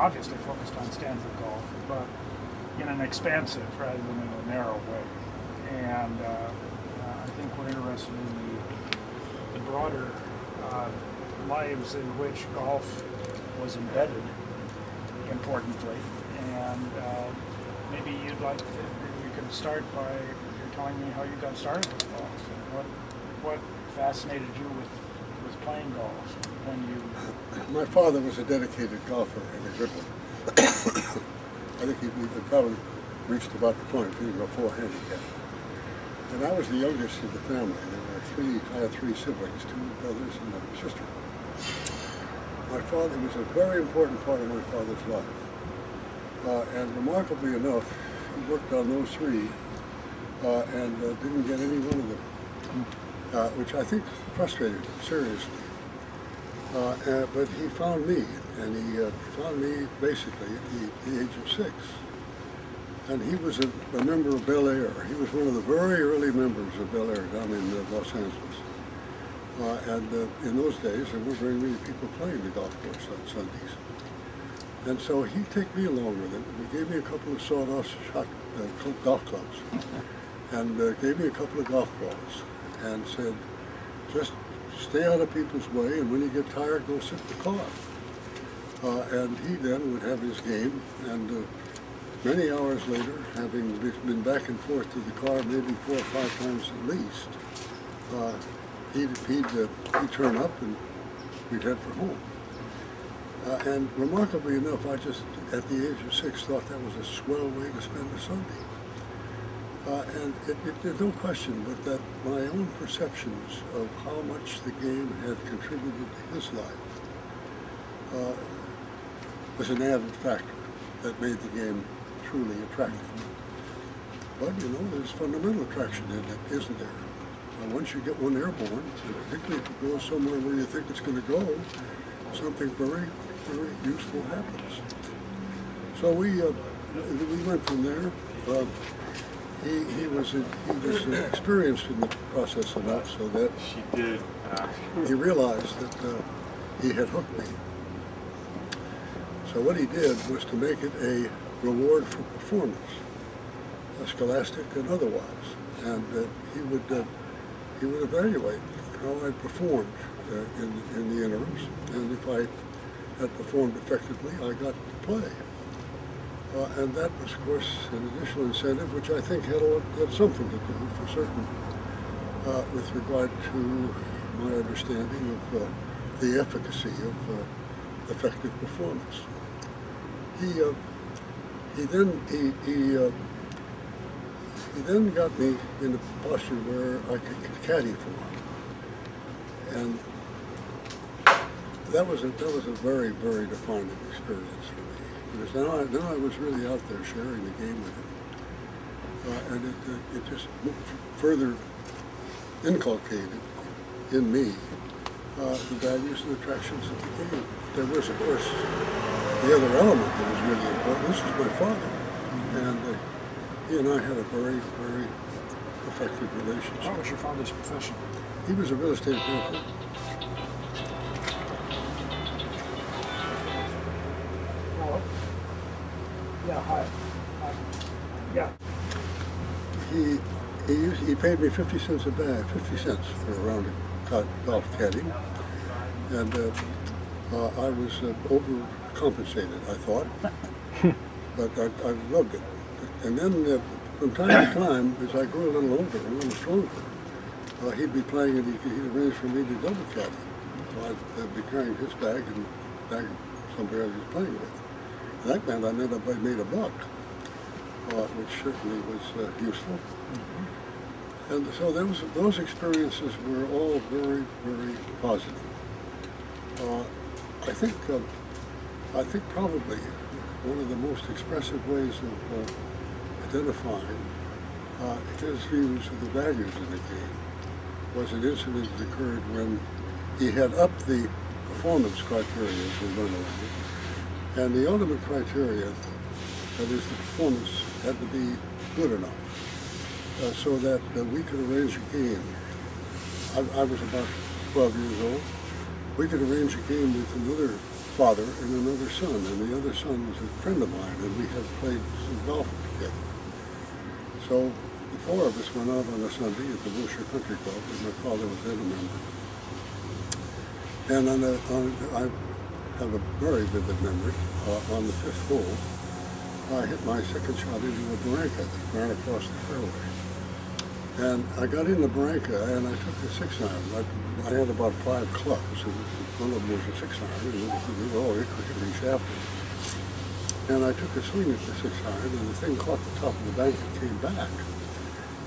obviously focused on Stanford golf, but in an expansive rather than in a narrow way. And I think we're interested in the broader lives in which golf was embedded importantly. And maybe you'd like to, you could start by telling me how you got started with golf and what fascinated you with playing golf when you... My father was a dedicated golfer and a good one. I think he probably reached about the point of being a full handicap. And I was the youngest in the family. I had three siblings, two brothers and a sister. My father was a very important part of my father's life. And remarkably enough, he worked on those three and didn't get any one of them, which I think frustrated him seriously. But he found me, and he found me basically at the age of 6. And he was a member of Bel Air. He was one of the very early members of Bel Air down in Los Angeles. And in those days, there weren't very many people playing the golf course on Sundays. And so he'd take me along with him. He gave me a couple of sawdust golf clubs and gave me a couple of golf balls and said, just stay out of people's way, and when you get tired, go sit in the car. And he then would have his game, and many hours later, having been back and forth to the car maybe 4 or 5 times at least, he'd turn up and we'd head for home. And remarkably enough, I just, at the age of 6, thought that was a swell way to spend a Sunday. And there's no question but that my own perceptions of how much the game had contributed to his life was an added factor that made the game truly attractive. But, you know, there's fundamental attraction in it, isn't there? Once you get one airborne, particularly if it goes somewhere where you think it's going to go, something very, very useful happens. So we went from there. He was experienced in the process enough so that he realized that he had hooked me. So what he did was to make it a reward for performance, scholastic and otherwise, and he would evaluate how I performed in the interims, and if I had performed effectively, I got to play. And that was, of course, an additional incentive, which I think had something to do, for certain, with regard to my understanding of the efficacy of effective performance. He then got me in a posture where I could caddy for him, and that was a very, very defining experience for me. Because now I was really out there sharing the game with him, and it just further inculcated in me the values and attractions of the game. There was, of course, the other element that was really important. This was my father, and he and I had a very, very effective relationship. What was your father's profession? He was a real estate broker. Yeah, hi. Yeah. He paid me 50 cents a bag, 50 cents for a round of golf caddy, and I was overcompensated, I thought, but I loved it. And then from time to time, as I grew a little older, a little stronger, he'd be playing and he'd arrange for me to double caddy. So I'd be carrying his bag and bag of somebody else he was playing with. That meant I made a buck, which certainly was useful. Mm-hmm. And so those experiences were all very, very positive. I think probably one of the most expressive ways of identifying his views of the values of the game was an incident that occurred when he had upped the performance criteria, as we learned about it. And the ultimate criteria, that is, the performance had to be good enough so that we could arrange a game. I was about 12 years old. We could arrange a game with another father and another son, and the other son was a friend of mine, and we had played some golf together. So the four of us went out on a Sunday at the Wilshire Country Club, and my father was then a member. And I have a very vivid memory. On the fifth hole, I hit my second shot into a barranca that ran across the fairway. And I got in the barranca and I took a 6-iron. I had about 5 clubs, and one of them was a 6-iron, and they were all equally shafted. And I took a swing at the 6-iron, and the thing caught the top of the bank and came back.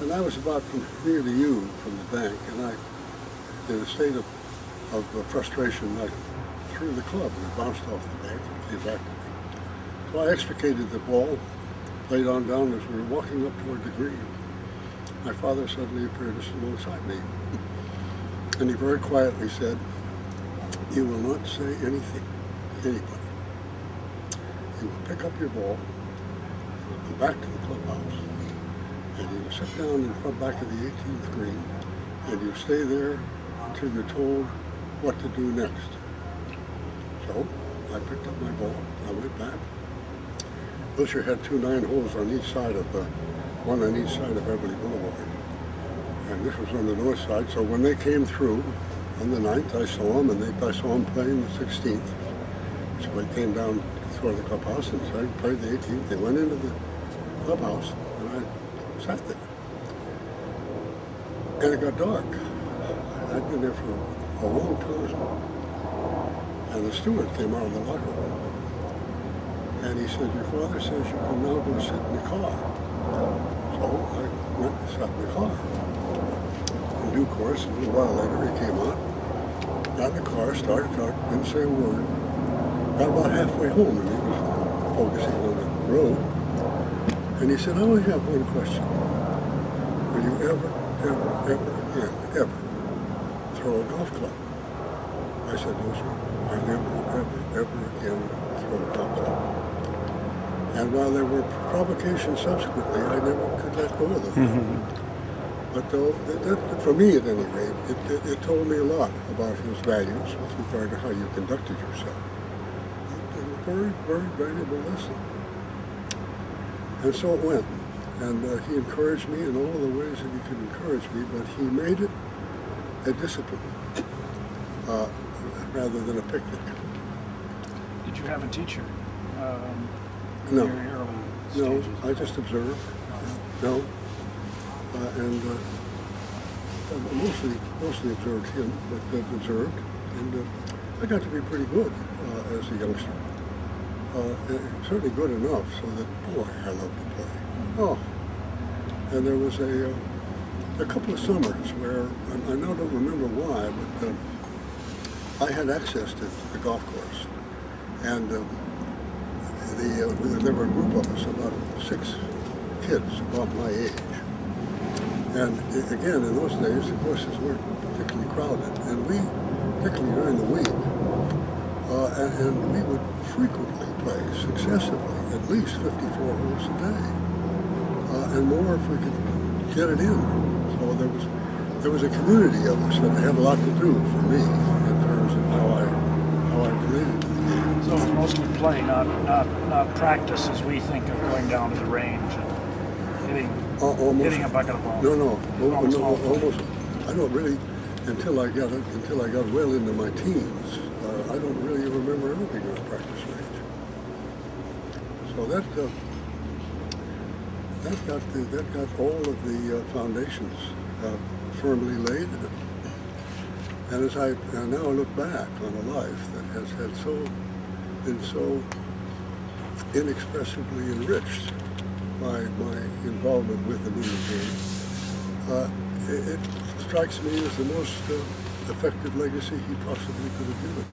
And I was about from near to you from the bank, and I, in a state of frustration, I threw the club, and it bounced off the bank and came back to me. So I extricated the ball, laid on down as we were walking up toward the green. My father suddenly appeared just alongside me, and he very quietly said, "You will not say anything to anybody. You will pick up your ball, go back to the clubhouse, and you will sit down in front back of the 18th green, and you stay there until you're told what to do next." So I picked up my ball, I went back. Wilshire had 2 9-holes on each side of one on each side of Beverly Boulevard. And this was on the north side, so when they came through on the 9th, I saw them, and I saw them playing the 16th. So they came down toward the clubhouse, and so I played the 18th. They went into the clubhouse, and I sat there. And it got dark. I'd been there for a long time. And the steward came out of the locker room, and he said, "Your father says you can now go sit in the car." So I went and sat in the car. In due course, a little while later, he came out, got in the car, started out, didn't say a word. Got about halfway home, and he was focusing on the road. And he said, "I only have one question. Will you ever again, ever throw a golf club?" I said, "No, sir. I never, ever again throw a golf club." And while there were provocations subsequently, I never could let go of the thing. But though, for me at any rate, it told me a lot about his values with regard to how you conducted yourself. It was a very, very valuable lesson. And so it went. And he encouraged me in all the ways that he could encourage me, but he made it a discipline rather than a picnic. Did you have a teacher? No. In your early No, stages? I just observed. No. And mostly observed him, but observed. And I got to be pretty good as a youngster. Certainly good enough so that, boy, I loved to play. Oh. And there was a couple of summers where, I now don't remember why, but I had access to the golf course. And there were a group of us, about 6 kids about my age. And again, in those days, the courses weren't particularly crowded. And we, particularly during the week, and we would frequently play successively, at least 54 holes a day. And more if we could get it in. So there was a community of us that had a lot to do for me in terms of how I related to the game. So it was mostly play, not practice as we think of going down to the range and hitting a bucket of balls. No, Almost. I don't really, until I got well into my teens, I don't really remember ever being on a practice range. So that got all of the foundations firmly laid. And as I now look back on a life that has been so inexpressibly enriched by my involvement with and in the game, it strikes me as the most effective legacy he possibly could have given.